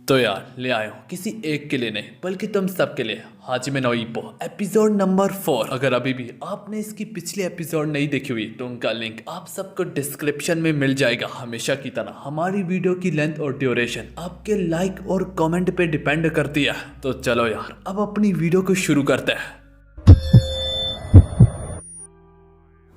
तो यार ले आया हूँ किसी एक के लिए नहीं बल्कि तुम सब के लिए हाजिमे नो ईप्पो एपिसोड नंबर 4। अगर अभी भी आपने इसकी पिछली एपिसोड नहीं देखी हुई तो उनका लिंक आप सबको डिस्क्रिप्शन में मिल जाएगा। हमेशा की तरह हमारी वीडियो की लेंथ और ड्यूरेशन आपके लाइक और कमेंट पे डिपेंड करती है। तो चलो यार अब अपनी वीडियो को शुरू करते हैं।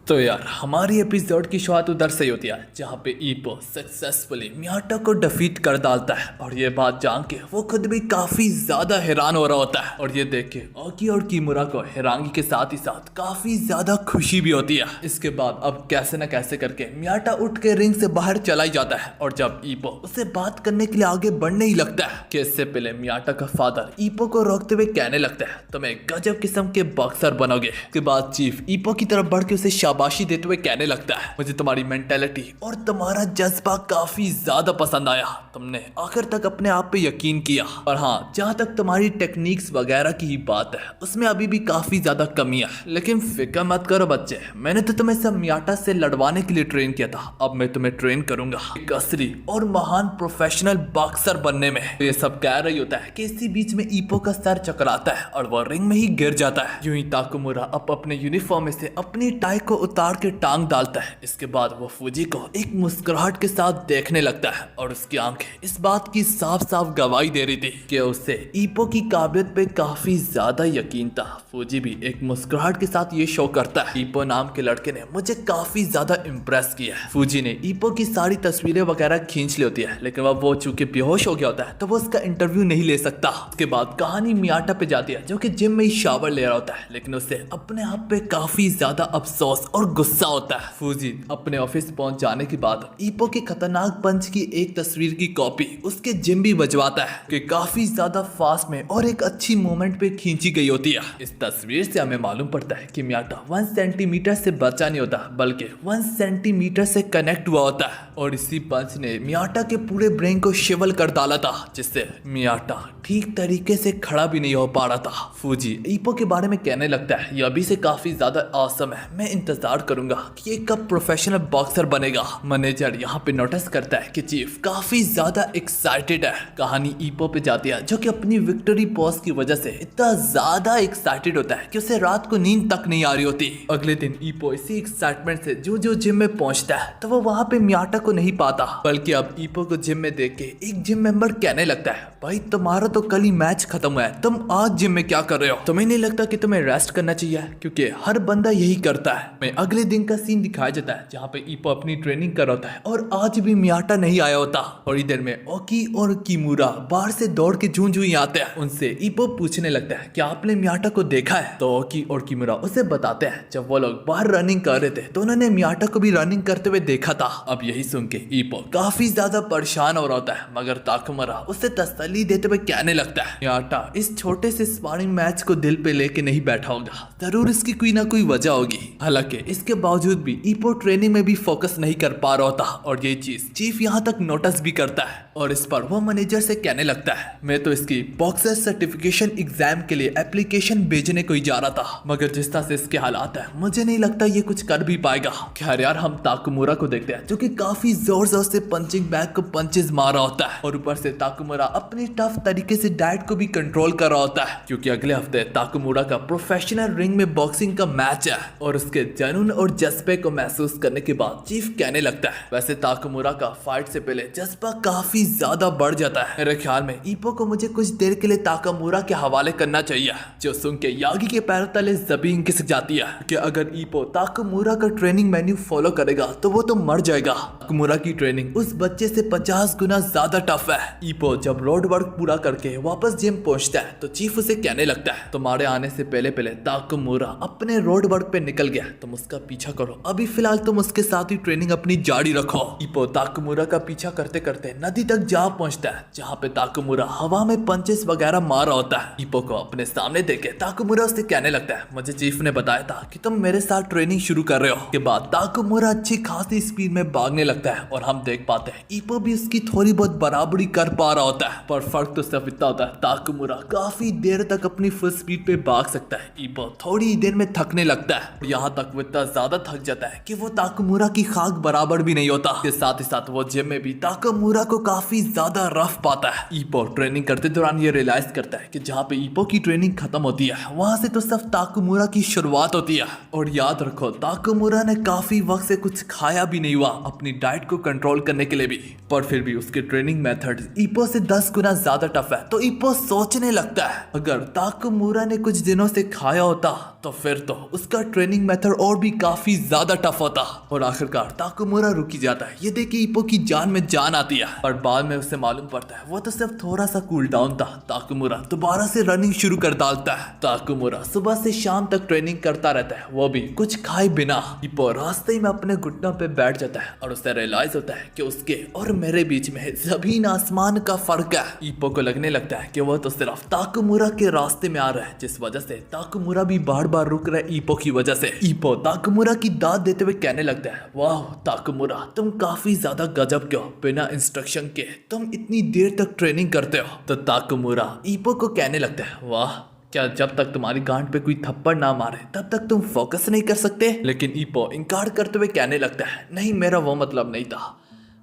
तो यार हमारी एपिसोड की शुरुआत उधर से ही होती है जहाँ पे ईप्पो सक्सेसफुली मियाटा को डिफीट कर डालता है और ये बात जान के वो खुद भी काफी ज्यादा हैरान हो रहा होता है और ये देख के ओकी और किमुरा को हैरानगी के साथ ही साथ काफी ज्यादा खुशी भी होती है। इसके बाद अब कैसे न कैसे करके मियाटा उठ के रिंग से बाहर चला ही जाता है और जब ईप्पो उसे बात करने के लिए आगे बढ़ने ही लगता है कि इससे पहले मियाटा का फादर ईप्पो को रोकते हुए कहने लगता है तुम एक गजब किस्म के बॉक्सर बनोगे। उसके बाद चीफ ईप्पो की तरफ बढ़ के उसे शाबाशी देते हुए कहने लगता है मुझे तुम्हारी मेंटेलिटी और तुम्हारा जज्बा काफी ज्यादा पसंद आया। तुमने आखिर तक अपने आप पे यकीन किया और हाँ जहाँ तक तुम्हारी टेक्निक्स वगैरह की ही बात है उसमें अभी भी काफी ज्यादा कमियां है, लेकिन फिक्र मत करो बच्चे, मैंने तो तुम्हें सब मियाटा से लड़वाने के लिए ट्रेन किया था। अब मैं तुम्हें ट्रेन करूंगा एक असली और महान प्रोफेशनल बॉक्सर बनने में। तो ये सब कह रही होता है कि इसी बीच में ईप्पो का सर चकराता है और वो रिंग में ही गिर जाता है। यूं ही ताकुमुरा अब अपने यूनिफॉर्म में से अपनी टाई को उतार के टांग डालता है। इसके बाद वो फूजी को एक मुस्कुराहट के साथ देखने लगता है और उसकी आंखें इस बात की साफ साफ गवाही दे रही थी कि उसे ईप्पो की काबिलियत पे काफी ज्यादा यकीन था। फूजी भी एक मुस्कुराहट के साथ ये शो करता है ईप्पो नाम के लड़के ने मुझे काफी ज्यादा इम्प्रेस किया है। फूजी ने ईप्पो की सारी तस्वीरें वगैरह खींच ली होती है, लेकिन वो चूंकि बेहोश हो गया होता है तो वो उसका इंटरव्यू नहीं ले सकता। उसके बाद कहानी मियाटा पे जाती है जो कि जिम में ही शावर ले रहा होता है, लेकिन उसे अपने आप पे काफी ज्यादा अफसोस और गुस्सा होता है। फूजी अपने ऑफिस पहुंच जाने के बाद ईप्पो के खतरनाक पंच की एक तस्वीर की कॉपी उसके जिम भी बजवाता है कि काफी ज्यादा फास्ट में और एक अच्छी मोमेंट पे खींची गई होती है। इस तस्वीर से हमें मालूम पड़ता है कि मियाटा 1 सेंटीमीटर से बचा नहीं होता बल्कि 1 सेंटीमीटर से कनेक्ट हुआ होता है और इसी पंच ने मियाटा के पूरे ब्रेन को शिवल कर डाला था जिससे मियाटा ठीक तरीके से खड़ा भी नहीं हो पा रहा था। फूजी ईप्पो के बारे में कहने लगता है ये अभी से काफी ज्यादा ऑसम है, मैं इंतजार करूंगा कि ये कब प्रोफेशनल बॉक्सर बनेगा। मैनेजर यहाँ पे नोटिस करता है कि चीफ काफी ज्यादा एक्साइटेड है। कहानी ईप्पो पे जाती है जो कि अपनी विक्ट्री पॉज की वजह से इतना ज्यादा एक्साइटेड होता है कि उसे रात को नींद तक नहीं आ रही होती। अगले दिन ईप्पो इसी एक्साइटमेंट से जो जिम में पहुंचता है तो वो वहाँ पे मियाटा को नहीं पाता, बल्कि अब ईप्पो को जिम में देख के एक जिम मेंबर कहने लगता है भाई तुम्हारा तो कल ही मैच खत्म हुआ है, तुम आज जिम में क्या कर रहे हो? तुम्हें नहीं लगता कि तुम्हें रेस्ट करना चाहिए? क्योंकि हर बंदा यही करता है। मैं अगले दिन का सीन दिखाया जाता है जहाँ पे ईप्पो अपनी ट्रेनिंग कर रहा होता है और आज भी मियाटा नहीं आया होता। थोड़ी देर में ओकी और किमुरा बाहर से दौड़ के झूं ही आते हैं। उनसे ईप्पो पूछने लगता है क्या आपने मियाटा को देखा है? तो ओकी और किमुरा उसे बताते हैं जब वो लोग बाहर रनिंग कर रहे थे तो उन्होंने मियाटा को भी रनिंग करते हुए देखा था। अब यही सुन के ईप्पो काफी ज्यादा परेशान हो रहा होता है, मगर ताकुमुरा उसे तसल्ली देते हुए कहने लगता है मियाटा इस छोटे से स्पारिंग मैच को दिल पे लेके नहीं बैठा होगा, जरूर इसकी कोई ना कोई वजह होगी। हालांकि इसके बावजूद भी ईप्पो ट्रेनिंग में भी फोकस नहीं कर पा रहा होता और ये चीज चीफ यहाँ तक नोटिस भी करता है और इस पर वो मैनेजर से कहने लगता है मैं तो इसकी बॉक्सर सर्टिफिकेशन एग्जाम के लिए एप्लीकेशन भेजने को ही जा रहा था, मगर जिस तरह से इसके हालात है मुझे नहीं लगता ये कुछ कर भी पाएगा। खैर यार हम ताकुमुरा को देखते हैं जो कि काफी जोर जोर से पंचिंग बैग को पंचेस मार रहा होता है और ऊपर से ताकुमुरा अपनी टफ तरीके से डाइट को भी कंट्रोल कर रहा होता है क्योंकि अगले हफ्ते ताकुमुरा का प्रोफेशनल रिंग में बॉक्सिंग का मैच है। और उसके जुनून और जज्बे को महसूस करने के बाद चीफ कहने लगता है वैसे ताकुमुरा का फाइट से पहले जज्बा काफी ज्यादा बढ़ जाता है, मेरे ख्याल में ईप्पो को मुझे कुछ देर के लिए ताकुमुरा के हवाले करना चाहिए। जो सुन के यागी के पैरों तले जमीन खिसक जाती है कि अगर ईप्पो ताकुमुरा का ट्रेनिंग मेन्यू फॉलो करेगा तो वो तो मर जाएगा। ताकुमुरा की ट्रेनिंग उस बच्चे से 50 गुना ज्यादा टफ है। ईप्पो जब रोड वर्क पूरा करके वापस जिम पहुंचता है तो चीफ उसे कहने लगता है तुम्हारे आने से पहले पहले ताकुमुरा अपने रोड वर्क पे निकल गया, तुम उसका पीछा करो, अभी फिलहाल तुम उसके साथ ही ट्रेनिंग अपनी जारी रखो। ईप्पो ताकुमुरा का पीछा करते करते नदी तक जा पहुंचता है जहाँ पे ताकुमुरा हवा में पंचेस वगैरह मार रहा होता है। ईप्पो को अपने सामने देखे ताकुमुरा उससे कहने लगता है मुझे चीफ ने बताया था कि तुम मेरे साथ ट्रेनिंग शुरू कर रहे हो। के बाद ताकुमुरा अच्छी खासी स्पीड में भागने लगता है और हम देख पाते हैं ईप्पो भी उसकी थोड़ी बहुत बराबरी कर पा रहा होता है, पर फर्क तो सिर्फ इतना होता है ताकुमुरा काफी देर तक अपनी फुल स्पीड पे भाग सकता है, ईप्पो थोड़ी देर में थकने लगता है। यहाँ तक वो इतना ज्यादा थक जाता है कि वो ताकुमुरा की खाक बराबर भी नहीं होता। इसके साथ ही साथ वो जिम में भी ताकुमुरा को काफी ज्यादा रफ पाता है। ईपो ट्रेनिंग करते दौरान ये रियलाइज करता है कि जहाँ पे ईपो की ट्रेनिंग खत्म होती है वहां से तो सिर्फ ताकुमुरा की शुरुआत होती है। और याद रखो ताकुमुरा ने काफी वक्त से कुछ खाया भी नहीं हुआ अपनी डाइट को कंट्रोल करने के लिए भी, पर फिर भी उसके ट्रेनिंग मेथड ईपो से 10 गुना ज्यादा टफ है। तो ईपो सोचने लगता है अगर ताकुमुरा ने कुछ दिनों से खाया होता तो फिर तो उसका ट्रेनिंग मेथड और भी काफी ज्यादा टफ होता। और आखिरकार ताकुमुरा रुक जाता है। ये देखिए ईपो की जान में जान आती है, पर बाद में उसे मालूम पड़ता है वो तो सिर्फ थोड़ा सा कूल डाउन था। ताकुमुरा दोबारा से रनिंग शुरू कर डालता है। ताकुमुरा सुबह से शाम तक ट्रेनिंग करता रहता है, वो भी कुछ खाए बिना। ईपो रास्ते में अपने घुटनों पे बैठ जाता है और उसे रियलाइज होता है कि उसके और मेरे बीच में जमीन आसमान का फर्क है। ईपो को लगने लगता है कि वो तो सिर्फ ताकुमुरा के रास्ते में आ रहा है, जिस वजह से ताकुमुरा भी बार बार रुक रहा है ईपो की वजह से। ईपो ताकुमुरा की दाद देते हुए कहने लगता है, वाह ताकुमुरा तुम काफी ज्यादा गजब के हो, बिना इंस्ट्रक्शन के तुम इतनी देर तक ट्रेनिंग करते हो। तो ताकुमुरा ईपो को कहने लगता है, वाह क्या जब तक तुम्हारी गांड पे कोई थप्पड़ ना मारे तब तक तुम फोकस नहीं कर सकते। लेकिन ईपो इनकार करते हुए कहने लगता है, नहीं मेरा वो मतलब नहीं था,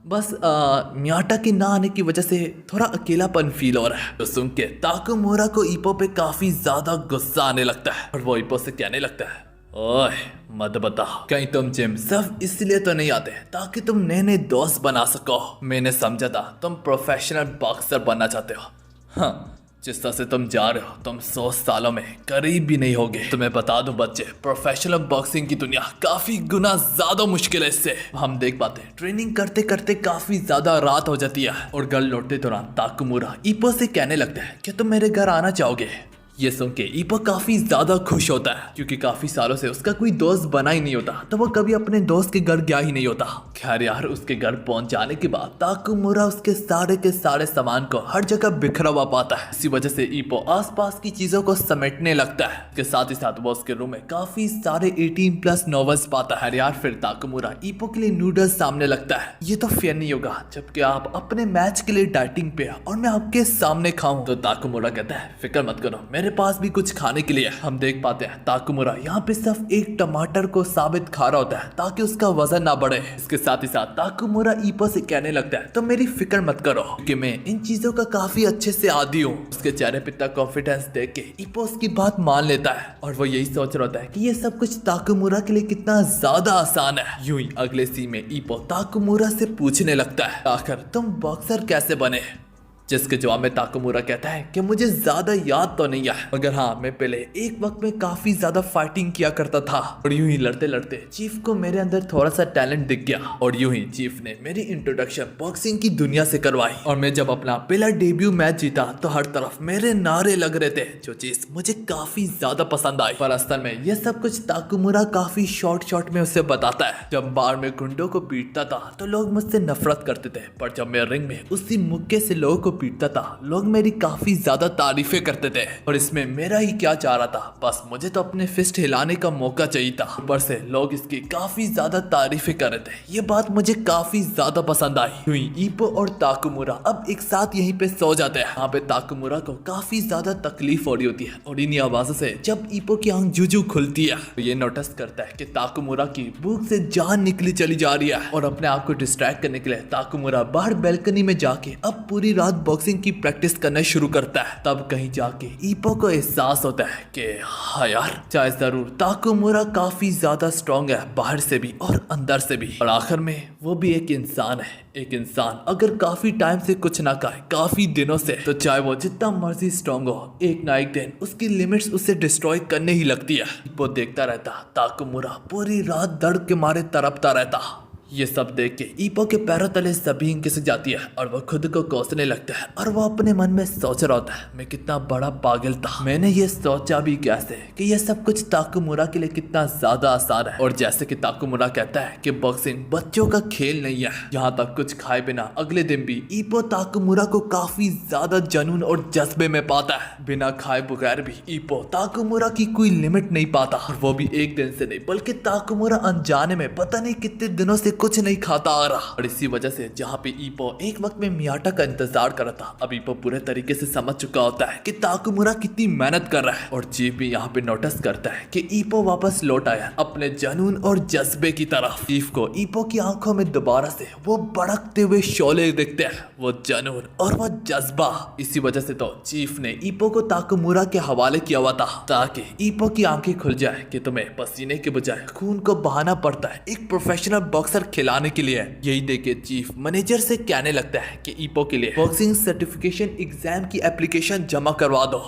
बस मियाटा के ना आने की वजह से थोड़ा अकेलापन फील हो रहा है। तो सुन के ताकुमुरा को ईपो पे काफी ज्यादा गुस्सा आने लगता है और वो ईपो से कहने लगता है, ओए मत बताओ कहीं तुम जिम सिर्फ इसलिए तो नहीं आते ताकि तुम नए नए दोस्त बना सको। मैंने समझा था तुम प्रोफेशनल बॉक्सर बनना चाहते हो। हाँ जिस तरह से तुम जा रहे हो तुम 100 सालों में करीब भी नहीं होगे। तुम्हें बता दूं बच्चे, प्रोफेशनल बॉक्सिंग की दुनिया काफी गुना ज्यादा मुश्किल है। इससे हम देख पाते हैं ट्रेनिंग करते करते काफी ज्यादा रात हो जाती है और घर लौटते दौरान ताकुमुरा ईपो से कहने लगता है कि तुम मेरे घर आना चाहोगे। ये सुन के ईपो काफी ज्यादा खुश होता है क्योंकि काफी सालों से उसका कोई दोस्त बना ही नहीं होता, तो वो कभी अपने दोस्त के घर गया ही नहीं होता। खैर यार उसके घर पहुंच जाने के बाद ताकुमुरा उसके सारे के सारे सामान को हर जगह बिखरा हुआ पाता है। इसी वजह से ईपो आसपास की चीजों को समेटने लगता है। इसके साथ ही साथ वो उसके रूम में काफी सारे 18+ नॉवेल्स पाता है। यार फिर ताकुमुरा ईपो के लिए नूडल्स सामने लगता है। ये तो फेयर नहीं होगा जबकि आप अपने मैच के लिए डाइटिंग पे और मैं आपके सामने खाऊं। तो ताकुमुरा कहता है, फिक्र मत करो मेरे पास भी कुछ खाने के लिए। हम देख पाते हैं ताकुमुरा यहाँ पे सिर्फ एक टमाटर को साबित खा रहा होता है ताकि उसका वजन ना बढ़े। इसके साथ ही साथ ताकुमुरा ईपो से कहने लगता है, तो मेरी फिक्र मत करो कि मैं इन चीजों का काफी अच्छे से आदी हूँ। उसके चेहरे पे इतना कॉन्फिडेंस देख के ईपो उसकी बात मान लेता है और वो यही सोच रहा होता है कि ये सब कुछ ताकुमुरा के लिए कितना ज्यादा आसान है। यूं ही अगले सीन में ईपो ताकुमुरा से पूछने लगता है, आखिर तुम बॉक्सर कैसे बने? जिसके जवाब में ताकुमुरा कहता है कि मुझे ज्यादा याद तो नहीं है, मगर हाँ मैं पहले एक वक्त में काफी ज्यादा फाइटिंग किया करता था और यूं ही लड़ते लड़ते चीफ को मेरे अंदर थोड़ा सा टैलेंट दिख गया और यूं ही चीफ ने मेरी इंट्रोडक्शन बॉक्सिंग की दुनिया से करवाई। और मैं जब अपना पहला डेब्यू मैच जीता तो हर तरफ मेरे नारे लग रहे थे, जो चीज मुझे काफी ज्यादा पसंद आई। पर असल में ये सब कुछ ताकुमुरा काफी शॉर्ट में उसे बताता है। जब बार में गुंडों को पीटता था तो लोग मुझसे नफरत करते थे, पर जब मैं रिंग में उसी मुक्के से लोगों को पीटता था लोग मेरी काफी ज्यादा तारीफें करते थे। और इसमें मेरा ही क्या चाह रहा था, बस मुझे तो अपने फिस्ट हिलाने का मौका चाहिए था। ऊपर से लोग इसकी काफी ज्यादा तारीफें कर रहे थे। ये बात मुझे काफी ज्यादा पसंद आई। यूं ही ईपो और ताकुमुरा अब एक साथ यहीं पे सो जाते हैं। यहाँ पे ताकुमुरा को काफी ज्यादा तकलीफ हो रही होती है और इन्हीं आवाजों से जब ईपो की आंख जुजू खुलती है तो ये नोटिस करता है कि ताकुमुरा की भूख से जान निकली चली जा रही है और अपने आप को डिस्ट्रैक्ट करने के लिए ताकुमुरा बाहर बैल्कनी में जाके अब पूरी रात बॉक्सिंग की प्रैक्टिस करना शुरू करता है। तब कहीं जाके ईपो को एहसास होता है कि हाँ यार चाहे जरूर ताकुमुरा काफी ज्यादा स्ट्रॉन्ग है बाहर से भी और अंदर से भी, और आखिर में वो भी एक इंसान है। एक इंसान अगर काफी टाइम से कुछ ना खाए काफी दिनों से, तो चाहे वो जितना मर्जी स्ट्रॉन्ग हो एक ना एक दिन उसकी लिमिट्स उसे डिस्ट्रॉय करने ही लगती है। वो देखता रहता ताकुमुरा पूरी रात दर्द के मारे तड़पता रहता। ये सब देख के ईपो के पैरों तले जमीन खिसक जाती है और वो खुद को कोसने लगता है और वो अपने मन में सोच रहा होता है, मैं कितना बड़ा पागल था, मैंने ये सोचा भी कैसे कि ये सब कुछ ताकुमुरा के लिए कितना ज्यादा आसान है। और जैसे कि ताकुमुरा कहता है कि बॉक्सिंग बच्चों का खेल नहीं है, यहाँ तक कुछ खाए बिना अगले दिन भी ईपो ताकुमुरा को काफी ज्यादा जुनून और जज्बे में पाता है। बिना खाए बगैर भी ईपो ताकुमुरा की कोई लिमिट नहीं पाता, और वो भी एक दिन से नहीं बल्कि ताकुमुरा अनजाने में पता नहीं कितने दिनों से कुछ नहीं खाता आ रहा। और इसी वजह से जहाँ पे ईपो एक वक्त में मियाटा का इंतजार कर रहा था, अब ईपो पूरे तरीके से समझ चुका होता है कि ताकुमुरा कितनी मेहनत कर रहा है। और चीफ भी यहाँ पे नोटिस करता है कि ईपो वापस लौट आया अपने जुनून और जज्बे की तरफ। चीफ को ईपो की आंखों में दोबारा से वो भड़कते हुए शोले दिखते हैं, वो जुनून और वो जज्बा। इसी वजह से तो चीफ ने ईपो को ताकुमुरा के हवाले किया हुआ था ताकि ईपो की आंखें खुल जाए कि तुम्हें पसीने के बजाय खून को बहाना पड़ता है एक प्रोफेशनल बॉक्सर खिलाने के लिए। यही देखे चीफ मैनेजर से कहने लगता है कि ईपो के लिए बॉक्सिंग सर्टिफिकेशन एग्जाम की एप्लीकेशन जमा करवा दो।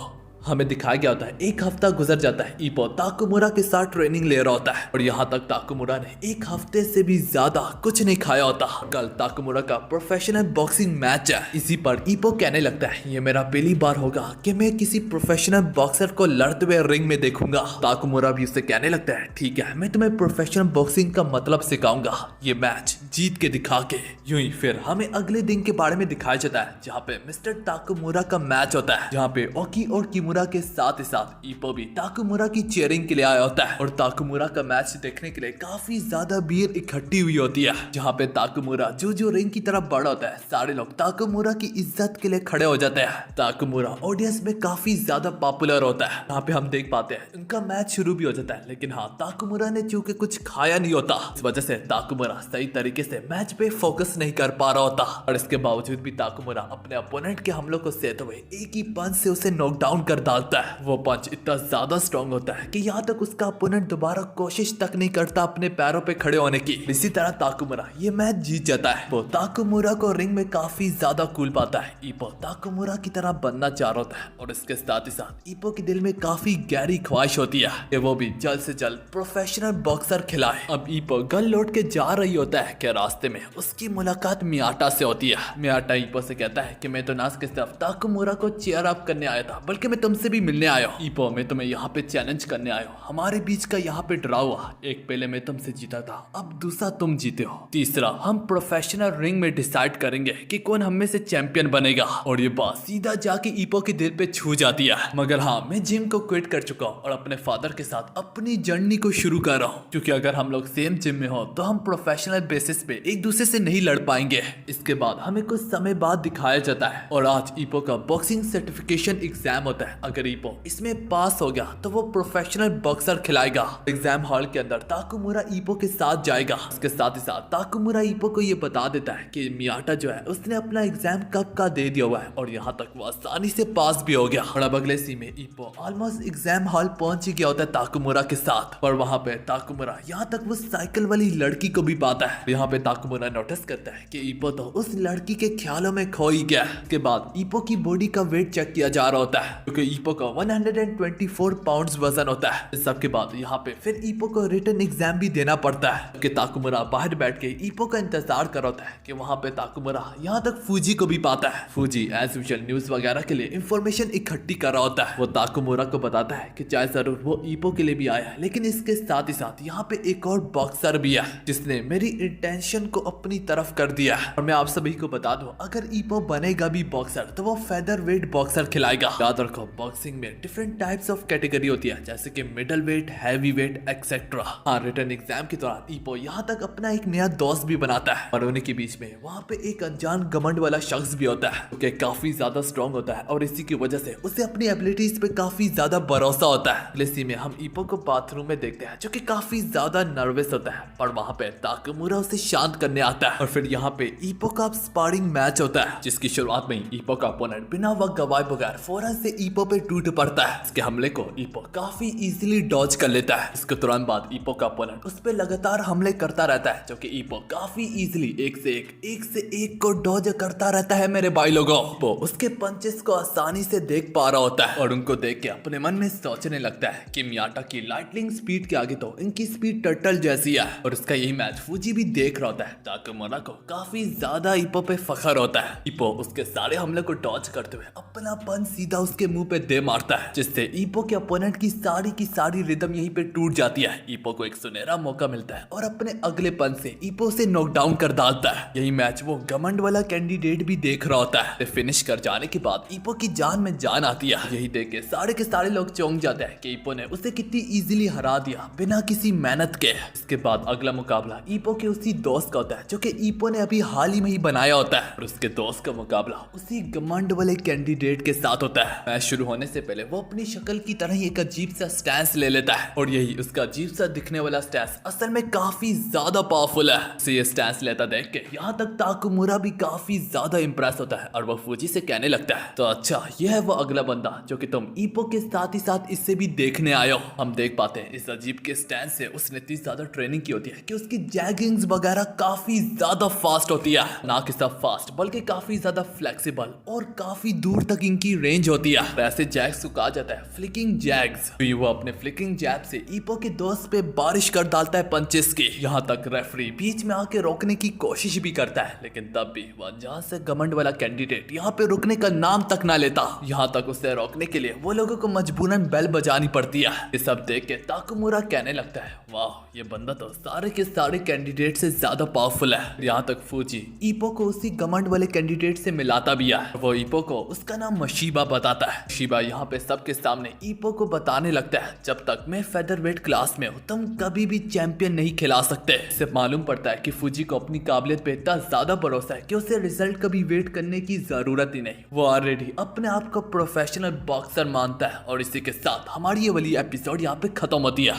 हमें दिखाया गया होता है एक हफ्ता गुजर जाता है, ईपो ताकुमुरा के साथ ट्रेनिंग ले रहा होता है और यहाँ तक ताकुमुरा ने एक हफ्ते से भी ज्यादा कुछ नहीं खाया होता। कल ताकुमुरा का प्रोफेशनल बॉक्सिंग मैच है। इसी पर ईपो कहने लगता है ये मेरा पहली बार होगा कि मैं किसी प्रोफेशनल बॉक्सर को लड़ते हुए रिंग में देखूंगा। ताकुमुरा भी उससे कहने लगता है ठीक है, मैं तुम्हें प्रोफेशनल बॉक्सिंग का मतलब सिखाऊंगा, ये मैच जीत के दिखा के। यूं ही फिर हमें अगले दिन के बारे में दिखाया जाता है जहाँ पे मिस्टर ताकुमुरा का मैच होता है, जहाँ पे ओकी और किमुरा के साथ ही साथ ईपो भी ताकुमुरा की चीयरिंग के लिए आया होता है। और ताकुमुरा का मैच देखने के लिए काफी ज्यादा भीड़ इकट्ठी हुई होती है, जहाँ पे ताकुमुरा जो रिंग की तरफ बढ़ा होता है सारे लोग ताकुमुरा की इज्जत के लिए खड़े हो जाते हैं। ताकुमुरा ऑडियंस में काफी ज्यादा पॉपुलर होता है। यहाँ पे हम देख पाते हैं उनका मैच शुरू भी हो जाता है, लेकिन हाँ ताकुमुरा ने चूंकि कुछ खाया नहीं होता, इस वजह से ताकुमुरा सही तरीके से मैच पे फोकस नहीं कर पा रहा होता। और इसके बावजूद भी ताकुमुरा अपने अपोनेंट के हमलों को सहते हुए एक ही पंच से उसे नॉकडाउन कर डालता है। वो पंच इतना ज्यादा स्ट्रॉन्ग होता है कि यहाँ तक उसका अपोनेंट दोबारा कोशिश तक नहीं करता अपने पैरों पे खड़े होने की। इसी तरह ताकुमुरा ये मैच जीत जाता है। वो ताकुमुरा को रिंग में काफी ज्यादा कूल पाता है। ईपो ताकुमुरा की तरह बनना चाह रहा होता है और इसके साथ ही साथ ईपो के दिल में काफी गहरी ख्वाहिश होती है कि वो भी जल्द से जल्द प्रोफेशनल बॉक्सर खिलाए। अब ईपो घर लौट के जा रही होता है कि रास्ते में उसकी मुलाकात मियाटा से होती है। मियाटा ईपो से कहता है कि मैं तो ना सिर्फ ताकुमुरा को चीयर अप करने आया था, बल्कि मैं तुमसे भी मिलने आया हूँ। ईपो मैं तुम्हें यहाँ पे चैलेंज करने आया हूँ, हमारे बीच का यहाँ पे ड्रा हुआ। एक पहले मैं तुमसे जीता था, अब दूसरा तुम जीते हो, तीसरा हम प्रोफेशनल रिंग में डिसाइड करेंगे कि कौन हम में से चैंपियन बनेगा। और ये बात सीधा जाके ईपो के दिल पे छू जाती है। मगर हाँ, मैं जिम को क्विट कर चुका हूँ और अपने फादर के साथ अपनी जर्नी को शुरू कर रहा हूँ, क्योंकि अगर हम लोग सेम जिम में हो तो हम प्रोफेशनल बेसिस पे एक दूसरे से नहीं लड़ पाएंगे। इसके बाद हमें कुछ समय बाद दिखाया जाता है और आज ईपो का बॉक्सिंग सर्टिफिकेशन एग्जाम होता है। अगर ईपो इसमें पास हो गया तो वो प्रोफेशनल बॉक्सर खिलाएगा। एग्जाम हॉल के अंदर ताकुमुरा ईपो के साथ जाएगा। इसके साथ ही साथ ताकुमुरा ईपो को ये बता देता है कि मियाटा जो है उसने अपना एग्जाम कब का दे दिया हुआ है और यहाँ तक वो आसानी से पास भी हो गया। और अब अगले सीन में ईपो ऑलमोस्ट एग्जाम हॉल पहुंच ही गया होता है ताकुमुरा के साथ। और वहाँ पे ताकुमुरा यहाँ तक वो साइकिल वाली लड़की को भी पाता है। यहाँ पे ताकुमुरा नोटिस करता है कि ईपो तो उस लड़की के ख्यालों में खो ही गया। इसके बाद ईपो की बॉडी का वेट चेक किया जा रहा होता है, क्योंकि ईपो का 124 पाउंड्स वजन होता है। इस सब के बाद यहाँ पे फिर ईपो को रिटन एग्जाम भी देना पड़ता है, कि ताकुमुरा बाहर बैठ के ईपो का इंतजार कर होता है कि वहाँ पे ताकुमुरा यहाँ तक फूजी को भी पाता है। फूजी एज यूजुअल न्यूज वगैरह के लिए इंफॉर्मेशन इकट्ठी कर रहा होता है। वो ताकुमुरा को बताता है कि चाहे जरूर वो ईपो के लिए भी आया है, लेकिन इसके साथ ही साथ यहाँ पे एक और बॉक्सर भी है जिसने मेरी इंटेंशन को अपनी तरफ कर दिया है। और मैं आप सभी को बता दूं, अगर ईपो बनेगा भी बॉक्सर तो वो फेदर वेट बॉक्सर खिलाएगा। याद रखो, बॉक्सिंग में डिफरेंट टाइप्स ऑफ कैटेगरी होती है, जैसे कि middle wait, heavy weight etcetera. हाँ, रिटर्न एग्जाम के दौरान ईपो यहाँ तक अपना एक नया दोस्त भी बनाता है और उन्हीं के बीच में वहाँ पे एक अनजान घमंड वाला शख्स भी होता है, जो कि काफी ज्यादा स्ट्रॉन्ग होता है और इसी की वजह से उसे अपनी एबिलिटीज पे काफी ज्यादा भरोसा होता है। इसी में हम ईपो को बाथरूम में देखते हैं, जो कि काफी ज्यादा नर्वस होता है, पर वहाँ पे ताकुमुरा उसे शांत करने आता है। और फिर यहाँ पे ईपो का स्पारिंग मैच होता है, जिसकी शुरुआत में ईपो का अपोनेंट बिना वक्त गवाए बगैर फौरन से ईपो पे टूट पड़ता है। इसके हमले को ईपो काफी इजीली डॉज कर लेता है। इसके तुरंत बाद ईपो का अपोनेंट उस पे लगातार हमले करता रहता है, जो कि ईपो काफी इजीली एक से एक को डॉज करता रहता है। मेरे भाई लोगों, वो उसके पंचेस को आसानी से देख पा रहा होता है और उनको देख के अपने मन में सोचने लगता है कि मियाटा की लाइटनिंग स्पीड के आगे तो इनकी स्पीड टर्टल जैसी है। और इसका यही मैच फूजी भी देख रहा होता है। ताकुमुरा को काफी ज्यादा ईपो पे फखर होता है। ईपो उसके सारे हमले को डॉज करते हुए अपना पंच सीधा उसके मुंह पे पे दे मारता है, जिससे ईपो के अपोनेंट की सारी रिदम यहीं पे टूट जाती है। ईपो को एक सुनहरा मौका मिलता है और अपने अगले पंच से ईपो से नॉकडाउन कर डालता है। यही मैच वो घमंड वाला कैंडिडेट भी देख रहा होता है। फिनिश कर जाने के बाद ईपो की जान में जान आती है। यही देख के सारे लोग चौंक जाते हैं कि ईपो ने उसे कितनी इजीली हरा दिया बिना किसी मेहनत के। इसके बाद अगला मुकाबला ईपो के उसी दोस्त का होता है जो कि ईपो ने अभी हाल ही में ही बनाया होता है, और उसके दोस्त का मुकाबला उसी घमंड वाले कैंडिडेट के साथ होता है। मैच शुरू होने से पहले वो अपनी शक्ल की तरह ही एक अजीब सा स्टैंस ले लेता है, और यही उसका अजीब सा दिखने वाला स्टैंस असल में काफी ज्यादा पावरफुल है। उसे ये स्टैंस लेता देख के यहाँ तक ताकुमुरा भी काफी ज्यादा इंप्रेस होता है, और वो फूजी से कहने लगता है, तो अच्छा ये है वो अगला बंदा जो कि तुम ईपो के साथ ही साथ इससे भी देखने आए हो। हम देख पाते हैं इस अजीब के स्टैंस से उसने इतनी ज्यादा ट्रेनिंग की होती है कि उसकी जैगिंग्स वगैरह काफी ज्यादा फास्ट होती है। ना कि सब फास्ट बल्कि काफी ज्यादा फ्लेक्सिबल, और काफी दूर तक इनकी रेंज होती है। वैसे जैग्स को कहा जाता है फ्लिकिंग जैग्स। वो अपने फ्लिकिंग जैब से ईपो के दोस्त पे बारिश कर डालता है पंचेस की। यहाँ तक रेफरी बीच में आके रोकने की कोशिश भी करता है, लेकिन तब भी वह जहाँ से घमंड वाला कैंडिडेट यहाँ पे रुकने का नाम तक ना लेता। यहाँ तक उसे रोकने के लिए वो लोगों को मजबूरन बेल बजानी पड़ती है। ये सब देख के ताकुमुरा कहने लगता है, वाह ये बंदा तो सारे के सारे कैंडिडेट से ज्यादा पावरफुल है। यहाँ तक फूजी ईपो को उसी घमंड वाले कैंडिडेट से मिलाता भी है। वो ईपो को उसका नाम मशीबा बताता है। मशीबा यहाँ पे सबके सामने ईपो को बताने लगता है, जब तक मैं फेदरवेट क्लास में हूँ तुम कभी भी चैंपियन नहीं खिला सकते। इससे मालूम पड़ता है कि फूजी को अपनी काबिलियत पे इतना ज्यादा भरोसा है कि उसे रिजल्ट कभी वेट करने की जरूरत ही नहीं। वो ऑलरेडी अपने आप को प्रोफेशनल बॉक्सर मानता है। और इसी के साथ हमारी ये वाली एपिसोड यहाँ पे खत्म होती है।